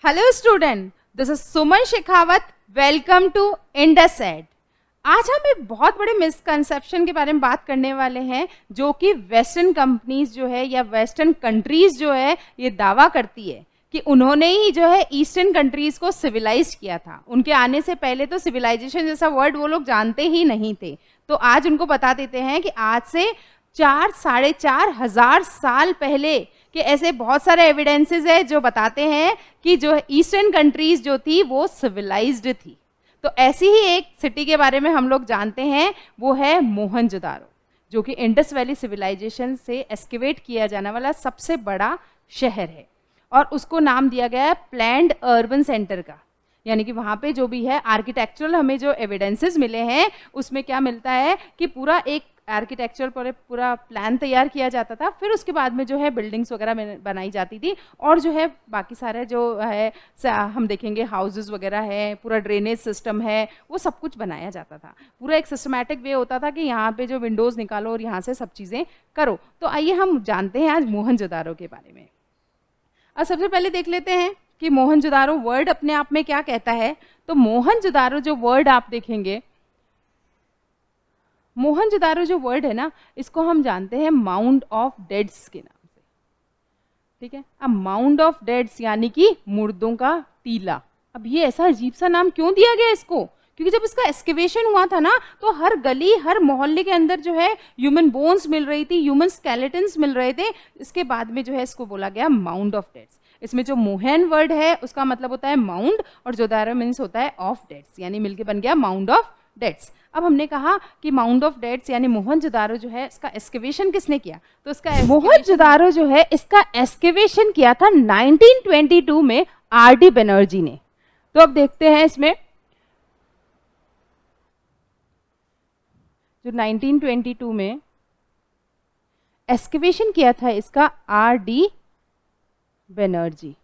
Hello student, this is Suman Shekhawat. Welcome to IndusEd. आज हम एक बहुत बड़े मिसकंसेप्शन के बारे में बात करने वाले हैं, जो कि वेस्टर्न कंपनीज जो है या वेस्टर्न कंट्रीज जो है ये दावा करती है कि उन्होंने ही जो है ईस्टर्न कंट्रीज को सिविलाइज किया था। उनके आने से पहले तो सिविलाइजेशन जैसा वर्ड वो लोग जानते ही नहीं थे। तो आज उनको बता देते हैं कि आज से 4-4,500 साल पहले कि ऐसे बहुत सारे एविडेंसेस है जो बताते हैं कि जो ईस्टर्न कंट्रीज जो थी वो सिविलाइज्ड थी। तो ऐसी ही एक सिटी के बारे में हम लोग जानते हैं, वो है मोहनजोदारो, जो कि इंडस वैली सिविलाइजेशन से एस्केवेट किया जाने वाला सबसे बड़ा शहर है और उसको नाम दिया गया है प्लैन्ड अर्बन सेंटर का। यानी कि वहाँ पे जो भी है आर्किटेक्चरल हमें जो एविडेंसेस मिले हैं उसमें क्या मिलता है कि पूरा एक आर्किटेक्चरल पर पूरा प्लान तैयार किया जाता था, फिर उसके बाद में जो है बिल्डिंग्स वगैरह बनाई जाती थी और जो है बाकी सारे जो है हम देखेंगे हाउसेस वगैरह है, पूरा ड्रेनेज सिस्टम है, वो सब कुछ बनाया जाता था। पूरा एक सिस्टमैटिक वे होता था कि यहाँ पे जो विंडोज़ निकालो और यहाँ से सब चीज़ें करो। तो आइए हम जानते हैं आज मोहनजोदारो के बारे में। अब सबसे पहले देख लेते हैं कि मोहनजोदारो वर्ड अपने आप में क्या कहता है। तो मोहनजोदारो जो वर्ड आप देखेंगे, मोहनजोदारो जो वर्ड है ना, इसको हम जानते हैं माउंड ऑफ डेड्स के नाम से। ठीक है, अब माउंड ऑफ डेड्स यानी कि मुर्दों का टीला। अब ये ऐसा अजीब सा नाम क्यों दिया गया इसको? क्योंकि जब इसका एक्सकेवेशन हुआ था ना, तो हर गली हर मोहल्ले के अंदर जो है ह्यूमन बोन्स मिल रही थी, ह्यूमन स्केलेटन्स मिल रहे थे। इसके बाद में जो है इसको बोला गया माउंड ऑफ डेड्स। इसमें जो मोहन वर्ड है उसका मतलब होता है माउंड और जोदारो मीन्स होता है ऑफ डेड्स, यानी मिलके बन गया माउंड ऑफ डेड्स। अब हमने कहा कि माउंड ऑफ डेड्स यानी मोहनजोदारो जो है इसका एक्सकेवेशन किसने किया? तो इसका मोहनजोदारो जो है इसका एक्सकेवेशन किया था 1922 में आर.डी. बनर्जी ने। तो अब देखते हैं इसमें जो 1922 में एक्सकेवेशन किया था इसका आर.डी. बनर्जी।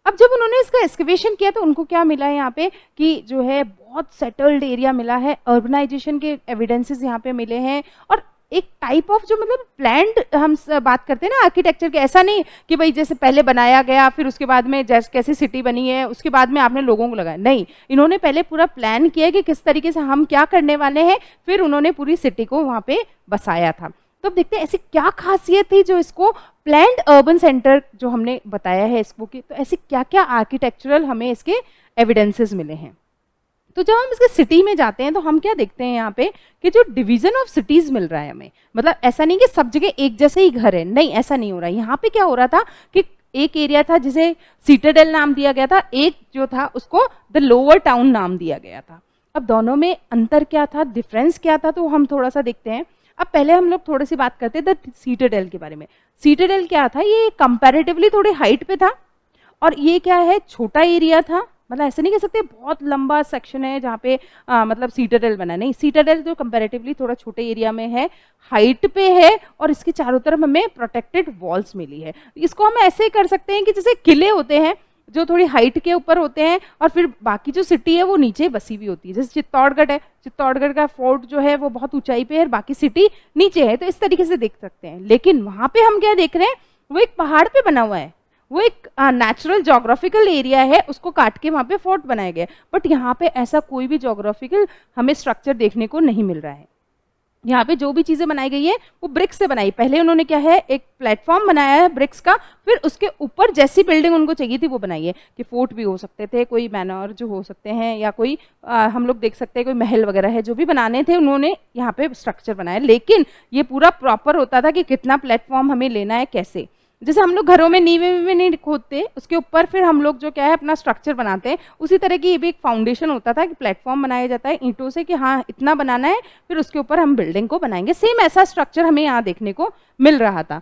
अब जब उन्होंने इसका एक्सकेवेशन किया तो उनको क्या मिला है यहाँ पे कि जो है बहुत सेटल्ड एरिया मिला है, अर्बनाइजेशन के एविडेंसेस यहाँ पे मिले हैं और एक टाइप ऑफ जो मतलब प्लान्ड हम बात करते हैं ना आर्किटेक्चर के, ऐसा नहीं कि भाई जैसे पहले बनाया गया फिर उसके बाद में जैसे कैसी सिटी बनी है उसके बाद में आपने लोगों को लगाया, नहीं, इन्होंने पहले पूरा प्लान किया कि किस तरीके से हम क्या करने वाले हैं, फिर उन्होंने पूरी सिटी को वहाँ पे बसाया था। तो अब देखते हैं ऐसी क्या खासियत थी जो इसको प्लैन्ड अर्बन सेंटर जो हमने बताया है इसको की, तो ऐसी क्या क्या आर्किटेक्चरल हमें इसके एविडेंसेस मिले हैं। तो जब हम इसके सिटी में जाते हैं तो हम क्या देखते हैं यहाँ पे कि जो डिवीजन ऑफ सिटीज मिल रहा है हमें, मतलब ऐसा नहीं कि सब जगह एक जैसे ही घर है, नहीं, ऐसा नहीं हो रहा है। यहाँ पे क्या हो रहा था कि एक एरिया था जिसे सिटाडेल नाम दिया गया था, एक जो था उसको द लोअर टाउन नाम दिया गया था। अब दोनों में अंतर क्या था, डिफरेंस क्या था, तो हम थोड़ा सा देखते हैं। अब पहले हम लोग थोड़ी सी बात करते हैं द सिटाडेल के बारे में। सिटाडेल क्या था, ये कंपैरेटिवली थोड़ी हाइट पे था और ये क्या है, छोटा एरिया था, मतलब ऐसे नहीं कह सकते बहुत लंबा सेक्शन है जहाँ पे मतलब सिटाडेल बना, नहीं, सिटाडेल जो कंपैरेटिवली थोड़ा छोटे एरिया में है, हाइट पे है और इसके चारों तरफ हमें प्रोटेक्टेड वॉल्स मिली है। इसको हम ऐसे कर सकते हैं कि जैसे किले होते हैं जो थोड़ी हाइट के ऊपर होते हैं और फिर बाकी जो सिटी है वो नीचे बसी हुई होती है। जैसे चित्तौड़गढ़ है, चित्तौड़गढ़ का फोर्ट जो है वो बहुत ऊंचाई पे है और बाकी सिटी नीचे है, तो इस तरीके से देख सकते हैं। लेकिन वहाँ पे हम क्या देख रहे हैं, वो एक पहाड़ पे बना हुआ है, वो एक नेचुरल जोग्राफिकल एरिया है, उसको काट के वहाँ पे फोर्ट बनाया गया। बट यहाँ पे ऐसा कोई भी जोग्राफिकल हमें स्ट्रक्चर देखने को नहीं मिल रहा है। यहाँ पे जो भी चीज़ें बनाई गई है वो ब्रिक्स से बनाई। पहले उन्होंने क्या है, एक प्लेटफॉर्म बनाया है ब्रिक्स का, फिर उसके ऊपर जैसी बिल्डिंग उनको चाहिए थी वो बनाई है। कि फोर्ट भी हो सकते थे, कोई मैनर जो हो सकते हैं, या कोई हम लोग देख सकते हैं कोई महल वगैरह है, जो भी बनाने थे उन्होंने यहाँ पे स्ट्रक्चर बनाया। लेकिन ये पूरा प्रॉपर होता था कि कितना प्लेटफॉर्म हमें लेना है, कैसे, जैसे हम लोग घरों में नींवे में नहीं खोदते, उसके ऊपर फिर हम लोग जो क्या है अपना स्ट्रक्चर बनाते हैं, उसी तरह की ये भी एक फाउंडेशन होता था कि प्लेटफॉर्म बनाया जाता है ईंटों से कि हाँ इतना बनाना है, फिर उसके ऊपर हम बिल्डिंग को बनाएंगे। सेम ऐसा स्ट्रक्चर हमें यहाँ देखने को मिल रहा था।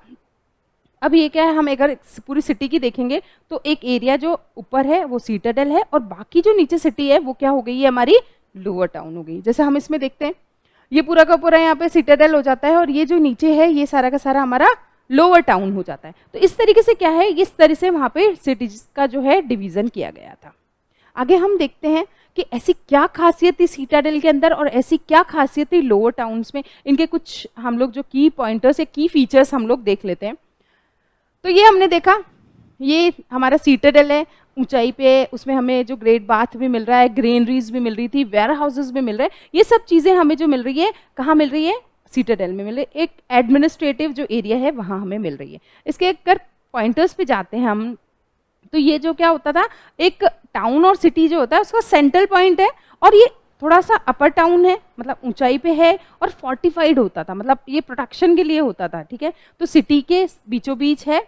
अब ये क्या है, हम अगर पूरी सिटी की देखेंगे तो एक एरिया जो ऊपर है वो सिटाडेल है और बाकी जो नीचे सिटी है वो क्या हो गई है, हमारी लोअर टाउन हो गई। जैसे हम इसमें देखते हैं ये पूरा का पूरा यहाँ पे सिटाडेल हो जाता है और ये जो नीचे है ये सारा का सारा हमारा लोअर टाउन हो जाता है। तो इस तरीके से क्या है, इस तरह से वहाँ पे सिटीज का जो है डिवीजन किया गया था। आगे हम देखते हैं कि ऐसी क्या खासियत थी सिटाडेल के अंदर और ऐसी क्या खासियत थी लोअर टाउन्स में। इनके कुछ हम लोग जो की पॉइंटर्स या की फीचर्स हम लोग देख लेते हैं। तो ये हमने देखा, ये हमारा सीटाडेल है, ऊंचाई पे है, उसमें हमें जो ग्रेट बाथ भी मिल रहा है, ग्रेनरीज भी मिल रही थी, वेयर हाउसेज भी मिल रहे हैं, ये सब चीज़ें हमें जो मिल रही है कहाँ मिल रही है, सीटाडेल में मिल रही है। एक एडमिनिस्ट्रेटिव जो एरिया है वहाँ हमें मिल रही है। इसके अगर पॉइंटर्स पे जाते हैं हम, तो ये जो क्या होता था, एक टाउन और सिटी जो होता है उसका सेंट्रल पॉइंट है, और ये थोड़ा सा अपर टाउन है, मतलब ऊंचाई पे है, और फोर्टिफाइड होता था, मतलब ये प्रोटेक्शन के लिए होता था, ठीक है। तो सिटी के बीचों बीच है,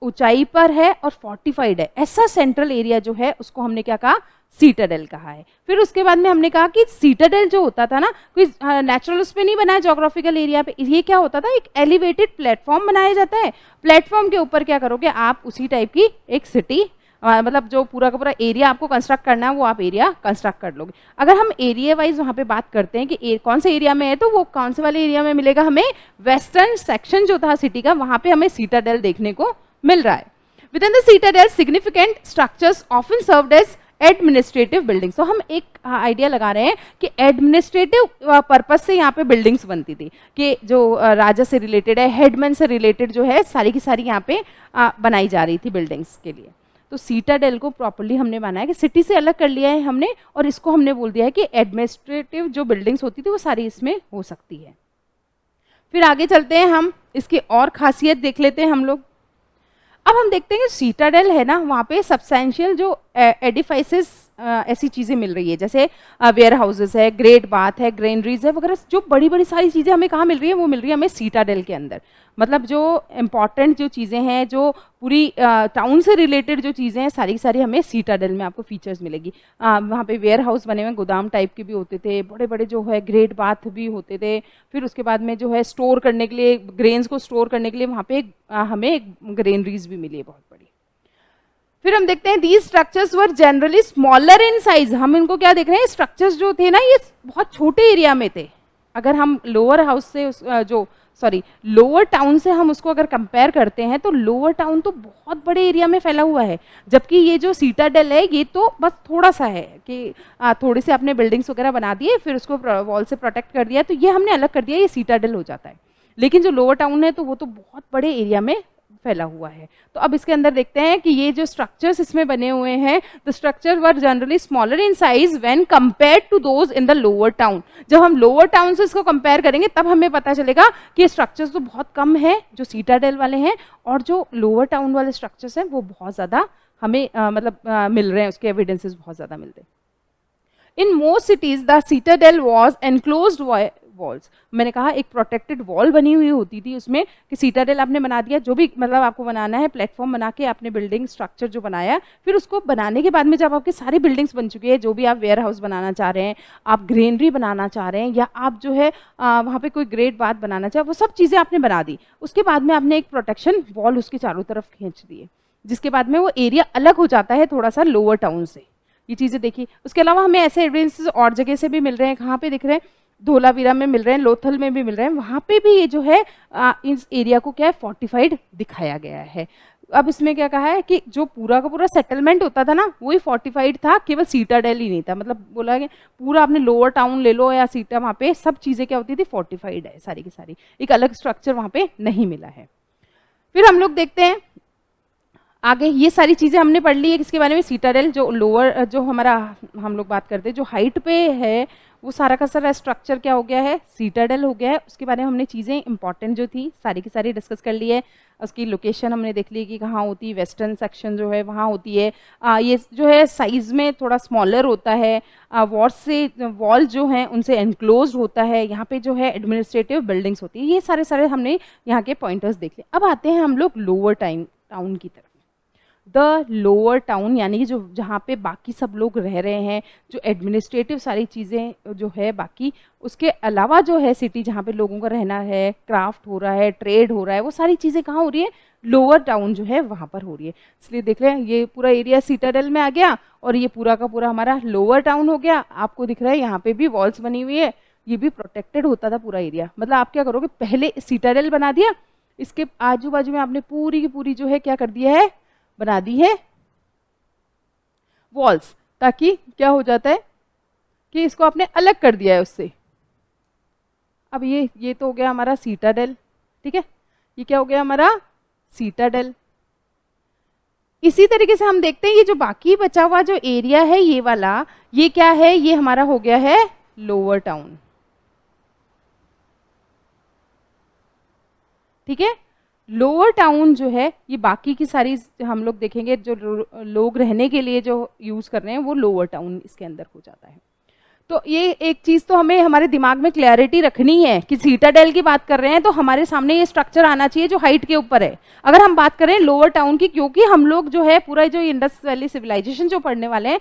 ऊंचाई पर है और फोर्टिफाइड है, ऐसा सेंट्रल एरिया जो है उसको हमने क्या कहा, सीटाडेल कहा है। फिर उसके बाद में हमने कहा कि सीटाडेल जो होता था ना, कोई नेचुरल उस पे नहीं बना है, जोग्राफिकल एरिया पे, ये क्या होता था, एक एलिवेटेड प्लेटफॉर्म बनाया जाता है। प्लेटफॉर्म के ऊपर क्या करोगे आप, उसी टाइप की एक सिटी, मतलब जो पूरा का पूरा एरिया आपको कंस्ट्रक्ट करना है वो आप एरिया कंस्ट्रक्ट कर लोगे। अगर हम एरिया वाइज वहाँ पे बात करते हैं कि कौन से एरिया में है, तो वो कौन से वाले एरिया में मिलेगा हमें, वेस्टर्न सेक्शन जो था सिटी का, वहाँ पे हमें सीटाडेल देखने को मिल रहा है। Within the citadel significant structures often served as administrative buildings. तो हम एक आइडिया लगा रहे हैं कि एडमिनिस्ट्रेटिव पर्पस से यहाँ पे बिल्डिंग्स बनती थी, कि जो राजा से रिलेटेड है, हेडमैन से रिलेटेड जो है, सारी की सारी यहाँ पे बनाई जा रही थी बिल्डिंग्स के लिए। तो सीटाडेल को प्रॉपर्ली हमने माना है कि सिटी से अलग कर लिया है हमने, और इसको हमने बोल दिया है कि एडमिनिस्ट्रेटिव जो बिल्डिंग्स होती थी वो सारी इसमें हो सकती है। फिर आगे चलते हैं, हम इसकी और खासियत देख लेते हैं हम लोग। अब हम देखते हैं कि सीटाडेल है ना, वहाँ पे सब्सटेंशियल जो एडिफाइसेस ऐसी चीज़ें मिल रही है, जैसे वेयर हाउसेस है, ग्रेट बाथ है, ग्रेनरीज है वगैरह, जो बड़ी बड़ी सारी चीज़ें हमें कहाँ मिल रही है, वो मिल रही है हमें सीटाडेल के अंदर। मतलब जो इम्पॉर्टेंट जो चीज़ें हैं, जो पूरी टाउन से रिलेटेड जो चीज़ें हैं, सारी की सारी हमें सीटाडेल में आपको फीचर्स मिलेगी। वहाँ पे वेयर हाउस बने हुए गोदाम टाइप के भी होते थे, बड़े बड़े जो है ग्रेट बाथ भी होते थे। फिर उसके बाद में जो है स्टोर करने के लिए, ग्रेन्स को स्टोर करने के लिए वहाँ पे हमें एक ग्रेनरीज भी मिली है बहुत बड़ी। फिर हम देखते हैं these structures were generally smaller in size. हम इनको क्या देख रहे हैं, स्ट्रक्चर्स जो थे ना ये बहुत छोटे एरिया में थे। अगर हम लोअर हाउस से लोअर टाउन से हम उसको अगर कंपेयर करते हैं, तो लोअर टाउन तो बहुत बड़े एरिया में फैला हुआ है, जबकि ये जो सीटाडेल है ये तो बस थोड़ा सा है कि थोड़े से आपने बिल्डिंग्स वगैरह बना दिए, फिर उसको वॉल से प्रोटेक्ट कर दिया, तो ये हमने अलग कर दिया, ये सीटाडेल हो जाता है। लेकिन जो लोअर टाउन है तो वो तो बहुत बड़े एरिया में फैला हुआ है। तो अब इसके अंदर देखते हैं कि ये जो स्ट्रक्चर्स इसमें बने हुए हैं, the structure were generally smaller in size when compared to those in the lower town. जब हम लोअर टाउन से इसको कंपेयर करेंगे तब हमें पता चलेगा कि स्ट्रक्चर्स तो बहुत कम है जो सीटाडेल वाले हैं, और जो लोअर टाउन वाले स्ट्रक्चर्स हैं वो बहुत ज़्यादा हमें मिल रहे हैं, उसके एविडेंसेस बहुत ज़्यादा मिलते हैं। In most cities the citadel was enclosed walls. मैंने कहा एक प्रोटेक्टेड वॉल बनी हुई होती थी उसमें, कि सीटाडेल आपने बना दिया, जो भी मतलब आपको बनाना है, प्लेटफॉर्म बना के आपने बिल्डिंग स्ट्रक्चर जो बनाया, फिर उसको बनाने के बाद में जब आपकी सारी बिल्डिंग्स बन चुकी है, जो भी आप वेयर हाउस बनाना चाह रहे हैं, आप ग्रेनरी बनाना चाह रहे हैं, या आप जो है वहाँ पे कोई ग्रेट बाथ बनाना चाहे, वो सब चीज़ें आपने बना दी। उसके बाद में आपने एक प्रोटेक्शन वॉल उसके चारों तरफ खींच दी है, जिसके बाद में वो एरिया अलग हो जाता है थोड़ा सा लोअर टाउन से। ये चीज़ें देखी। उसके अलावा हमें ऐसे एविडेंसेस और जगह से भी मिल रहे हैं। कहाँ पे दिख रहे हैं, धोलावीरा में मिल रहे हैं, लोथल में भी मिल रहे हैं, वहाँ पे भी ये जो है इस एरिया को क्या है, फोर्टिफाइड दिखाया गया है। अब इसमें क्या कहा है कि जो पूरा का पूरा सेटलमेंट होता था ना, वही फोर्टिफाइड था, केवल सीटाडेल ही नहीं था। मतलब बोला कि पूरा आपने लोअर टाउन ले लो या सीटा, वहाँ पे सब चीज़ें क्या होती थी, फोर्टिफाइड है सारी की सारी, एक अलग स्ट्रक्चर वहाँ पे नहीं मिला है। फिर हम लोग देखते हैं आगे, ये सारी चीज़ें हमने पढ़ ली है किसके बारे में, सीटाडेल जो लोअर जो हमारा हम लोग बात करते हैं जो हाइट पे है, वो सारा का सारा स्ट्रक्चर क्या हो गया है, सीटाडेल हो गया है। उसके बारे में हमने चीज़ें इंपॉर्टेंट जो थी सारी की सारी डिस्कस कर ली है। उसकी लोकेशन हमने देख ली कि कहाँ होती है, वेस्टर्न सेक्शन जो है वहाँ होती है। ये जो है साइज़ में थोड़ा स्मॉलर होता है, वॉल जो हैं उनसे एनक्लोज होता है। यहाँ पे जो है एडमिनिस्ट्रेटिव बिल्डिंग्स होती है। ये सारे सारे हमने यहाँ के पॉइंटर्स देख लिए। अब आते हैं हम लोग लोअर टाउन की तरफ। द लोअर टाउन यानी कि जो जहाँ पे बाकी सब लोग रह रहे हैं, जो एडमिनिस्ट्रेटिव सारी चीज़ें जो है बाकी, उसके अलावा जो है सिटी जहाँ पे लोगों का रहना है, क्राफ्ट हो रहा है, ट्रेड हो रहा है, वो सारी चीज़ें कहाँ हो रही है, लोअर टाउन जो है वहाँ पर हो रही है। इसलिए देख रहे हैं ये पूरा एरिया सीटाडेल में आ गया और ये पूरा का पूरा हमारा लोअर टाउन हो गया। आपको दिख रहा है यहाँ पे भी वॉल्स बनी हुई है, ये भी प्रोटेक्टेड होता था पूरा एरिया। मतलब आप क्या करोगे, पहले सीटाडेल बना दिया, इसके आजू बाजू में आपने पूरी की पूरी जो है क्या कर दिया है, बना दी है वॉल्स, ताकि क्या हो जाता है कि इसको आपने अलग कर दिया है उससे। अब ये तो हो गया हमारा सीटाडेल, ठीक है, ये क्या हो गया हमारा सीटाडेल। इसी तरीके से हम देखते हैं ये जो बाकी बचा हुआ जो एरिया है ये वाला, ये क्या है, ये हमारा हो गया है लोअर टाउन। ठीक है, लोअर टाउन जो है ये बाकी की सारी हम लोग देखेंगे जो लोग रहने के लिए जो यूज कर रहे हैं वो लोअर टाउन इसके अंदर हो जाता है। तो ये एक चीज तो हमें हमारे दिमाग में क्लैरिटी रखनी है कि सीटाडेल की बात कर रहे हैं तो हमारे सामने ये स्ट्रक्चर आना चाहिए जो हाइट के ऊपर है। अगर हम बात करें लोअर टाउन की, क्योंकि हम लोग जो है पूरा जो इंडस वैली सिविलाइजेशन जो पढ़ने वाले हैं,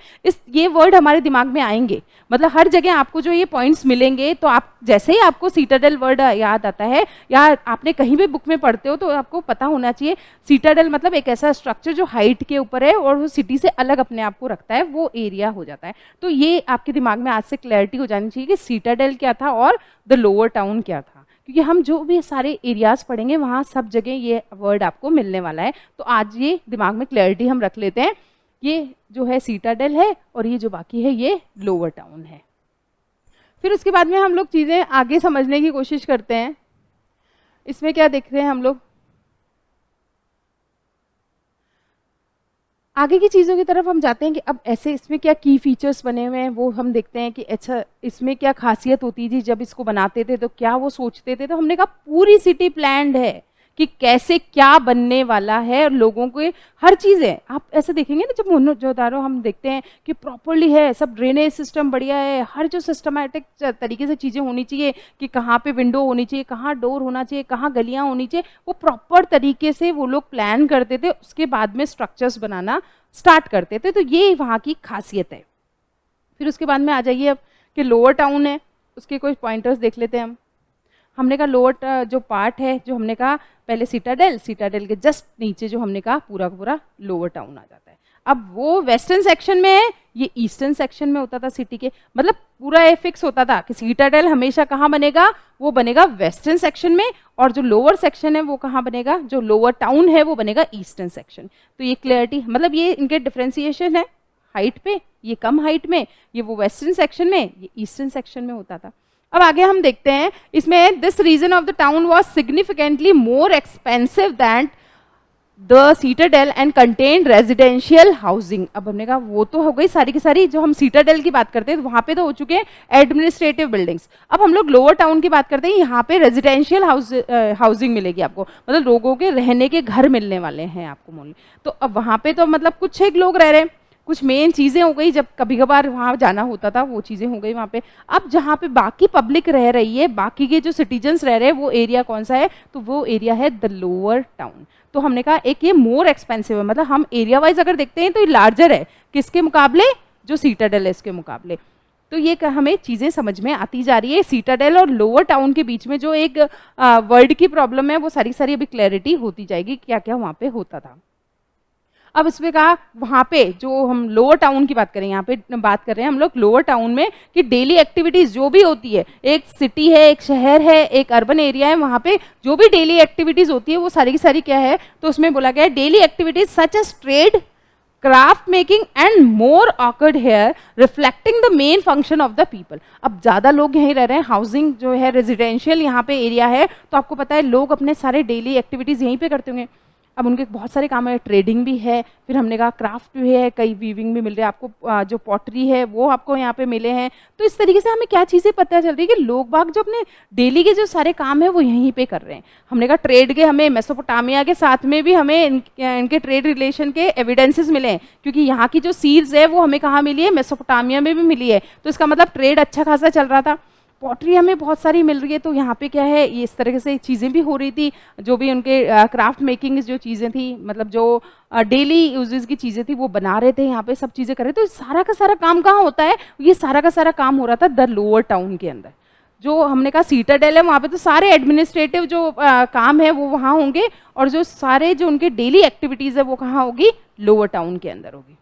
ये वर्ड हमारे दिमाग में आएंगे। मतलब हर जगह आपको जो ये पॉइंट्स मिलेंगे तो आप जैसे ही आपको सीटाडेल वर्ड याद आता है या आपने कहीं भी बुक में पढ़ते हो तो आपको पता होना चाहिए सीटाडेल मतलब एक ऐसा स्ट्रक्चर जो हाइट के ऊपर है और वो सिटी से अलग अपने आप को रखता है, वो एरिया हो जाता है। तो ये आपके दिमाग में आज से क्लैरिटी हो जानी चाहिए कि सीटाडेल क्या था और द लोअर टाउन क्या था, क्योंकि हम जो भी सारे एरियाज पढ़ेंगे वहाँ सब जगह ये वर्ड आपको मिलने वाला है। तो आज ये दिमाग में क्लैरिटी हम रख लेते हैं, ये जो है सीटाडेल है और ये जो बाकी है ये लोअर टाउन है। फिर उसके बाद में हम लोग चीज़ें आगे समझने की कोशिश करते हैं। इसमें क्या देख रहे हैं हम लोग, आगे की चीज़ों की तरफ हम जाते हैं कि अब ऐसे इसमें क्या की फीचर्स बने हुए हैं वो हम देखते हैं कि अच्छा इसमें क्या खासियत होती थी जब इसको बनाते थे, तो क्या वो सोचते थे। तो हमने कहा पूरी सिटी प्लान्ड है कि कैसे क्या बनने वाला है और लोगों को हर चीज़ है। आप ऐसे देखेंगे ना जब मोहनजोदारो हम देखते हैं कि प्रॉपरली है, सब ड्रेनेज सिस्टम बढ़िया है, हर जो सिस्टमैटिक तरीके से चीज़ें होनी चाहिए कि कहाँ पे विंडो होनी चाहिए, कहाँ डोर होना चाहिए, कहाँ गलियाँ होनी चाहिए, वो प्रॉपर तरीके से वो लोग प्लान करते थे, उसके बाद में स्ट्रक्चर्स बनाना स्टार्ट करते थे। तो ये वहाँ की खासियत है। फिर उसके बाद में आ जाइए अब कि लोअर टाउन है, उसके कुछ पॉइंटर्स देख लेते हैं हम। हमने कहा लोअर जो पार्ट है, जो हमने कहा पहले सीटाडेल के जस्ट नीचे जो हमने कहा पूरा का पूरा लोअर टाउन आ जाता है। अब वो वेस्टर्न सेक्शन में है, ये ईस्टर्न सेक्शन में होता था सिटी के। मतलब पूरा ये फिक्स होता था कि सीटाडेल हमेशा कहाँ बनेगा, वो बनेगा वेस्टर्न सेक्शन में, और जो लोअर सेक्शन है वो कहाँ बनेगा, जो लोअर टाउन है वो बनेगा ईस्टर्न सेक्शन। तो ये क्लियरिटी, मतलब ये इनके डिफ्रेंसिएशन है हाइट पे, ये कम हाइट में, ये वो वेस्टर्न सेक्शन में, ये ईस्टर्न सेक्शन में होता था। अब आगे हम देखते हैं इसमें this region of the town was significantly more expensive than the citadel and contain residential housing. अब हमने कहा वो तो हो गई सारी की सारी, जो हम सीटाडेल की बात करते हैं वहाँ पे तो हो चुके हैं एडमिनिस्ट्रेटिव बिल्डिंग्स। अब हम लोग लोअर टाउन की बात करते हैं, यहाँ पे रेजिडेंशियल हाउसिंग मिलेगी आपको, मतलब लोगों के रहने के घर मिलने वाले हैं आपको मोल। तो अब वहाँ पे तो मतलब कुछ एक लोग रह रहे हैं, कुछ मेन चीज़ें हो गई, जब कभी कभार वहाँ जाना होता था वो चीज़ें हो गई वहाँ पे। अब जहाँ पे बाकी पब्लिक रह रही है, बाकी के जो सिटीजन्स रह रहे हैं, वो एरिया कौन सा है, तो वो एरिया है द लोअर टाउन। तो हमने कहा एक ये मोर एक्सपेंसिव है, मतलब हम एरिया वाइज अगर देखते हैं तो ये लार्जर है किसके मुकाबले, जो सीटाडेल है इसके मुकाबले। तो ये हमें चीज़ें समझ में आती जा रही है। सीटाडेल और लोअर टाउन के बीच में जो एक वर्ड की प्रॉब्लम है वो सारी सारी अभी क्लैरिटी होती जाएगी क्या क्या वहाँ पे होता था। अब इसमें कहा वहाँ पे जो हम लोअर टाउन की बात करें, यहाँ पे बात कर रहे हैं हम लोग लोअर टाउन में कि डेली एक्टिविटीज़ जो भी होती है, एक सिटी है, एक शहर है, एक अर्बन एरिया है, वहाँ पे जो भी डेली एक्टिविटीज़ होती है वो सारी की सारी क्या है, तो उसमें बोला गया है daily activities such as trade, craft making and more occurred here reflecting the main function of the people. अब ज़्यादा लोग यहीं रह रहे हैं, हाउसिंग जो है रेजिडेंशियल यहाँ पे एरिया है, तो आपको पता है लोग अपने सारे डेली एक्टिविटीज़ यहीं पे करते होंगे। अब उनके बहुत सारे काम है, ट्रेडिंग भी है, फिर हमने कहा क्राफ्ट भी है, कई वीविंग भी मिल रहे हैं आपको, जो पॉटरी है वो आपको यहाँ पे मिले हैं। तो इस तरीके से हमें क्या चीज़ें पता चल रही है कि लोग बाग जो अपने डेली के जो सारे काम है वो यहीं पे कर रहे हैं। हमने कहा ट्रेड के हमें मेसोपोटामिया के साथ में भी हमें इनके ट्रेड रिलेशन के एविडेंसेस मिले हैं, क्योंकि यहाँ की जो सील्स है वो हमें कहाँ मिली है, मेसोपोटामिया में भी मिली है। तो इसका मतलब ट्रेड अच्छा खासा चल रहा था। पॉटरी हमें बहुत सारी मिल रही है, तो यहाँ पे क्या है, ये इस तरह से चीज़ें भी हो रही थी, जो भी उनके क्राफ्ट मेकिंग जो चीज़ें थी, मतलब जो डेली यूजेस की चीज़ें थी वो बना रहे थे, यहाँ पे सब चीज़ें कर रहे थे। तो सारा का सारा काम कहाँ होता है, ये सारा का सारा काम हो रहा था द लोअर टाउन के अंदर। जो हमने कहा सीटाडेल है वहाँ पे तो सारे एडमिनिस्ट्रेटिव जो काम है वो वहाँ होंगे, और जो सारे जो उनके डेली एक्टिविटीज़ है वो कहाँ होगी, लोअर टाउन के अंदर होगी।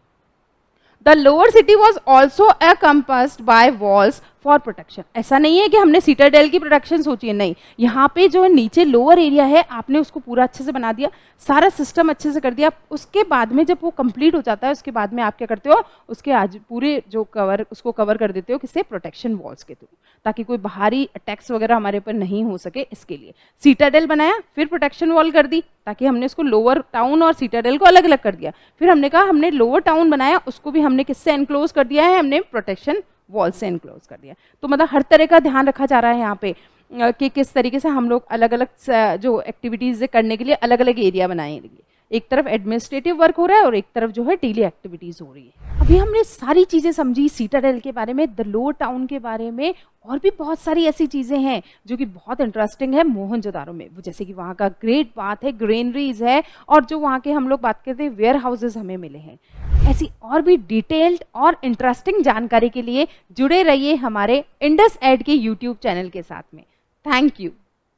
The lower city was also encompassed by walls for protection. ऐसा नहीं है कि हमने सीटाडेल की प्रोटेक्शन सोची है, नहीं, यहाँ पे जो है नीचे लोअर एरिया है आपने उसको पूरा अच्छे से बना दिया, सारा सिस्टम अच्छे से कर दिया। उसके बाद में जब वो कंप्लीट हो जाता है उसके बाद में आप क्या करते हो, उसके आज पूरे जो कवर उसको कवर कर देते हो किससे, प्रोटेक्शन वॉल्स के थ्रू, ताकि कोई बाहरी अटैक्स वगैरह हमारे ऊपर नहीं हो सके। इसके लिए सीटाडेल बनाया, फिर प्रोटेक्शन वॉल कर दी, ताकि हमने उसको लोअर टाउन और सीटाडेल को अलग अलग कर दिया। फिर हमने कहा हमने लोअर टाउन बनाया, उसको भी हमने किससे एनक्लोज कर दिया है, हमने प्रोटेक्शन वॉल से एनक्लोज कर दिया। तो मतलब हर तरह का ध्यान रखा जा रहा है यहाँ पे कि किस तरीके से हम लोग अलग अलग जो एक्टिविटीज़ करने के लिए अलग अलग एरिया बनाएंगे। एक तरफ एडमिनिस्ट्रेटिव वर्क हो रहा है और एक तरफ जो है डेली एक्टिविटीज़ हो रही है। अभी हमने सारी चीज़ें समझी सीटाडेल के बारे में, द लोअर टाउन के बारे में, और भी बहुत सारी ऐसी चीज़ें हैं जो कि बहुत इंटरेस्टिंग है मोहनजोदारो में, जैसे कि वहाँ का ग्रेट बाथ है, ग्रेनरीज है, और जो वहाँ के हम लोग बात करते हैं वेयर हाउसेज हमें मिले हैं। ऐसी और भी डिटेल्ड और इंटरेस्टिंग जानकारी के लिए जुड़े रहिए हमारे इंडस एड के यूट्यूब चैनल के साथ में। Thank you.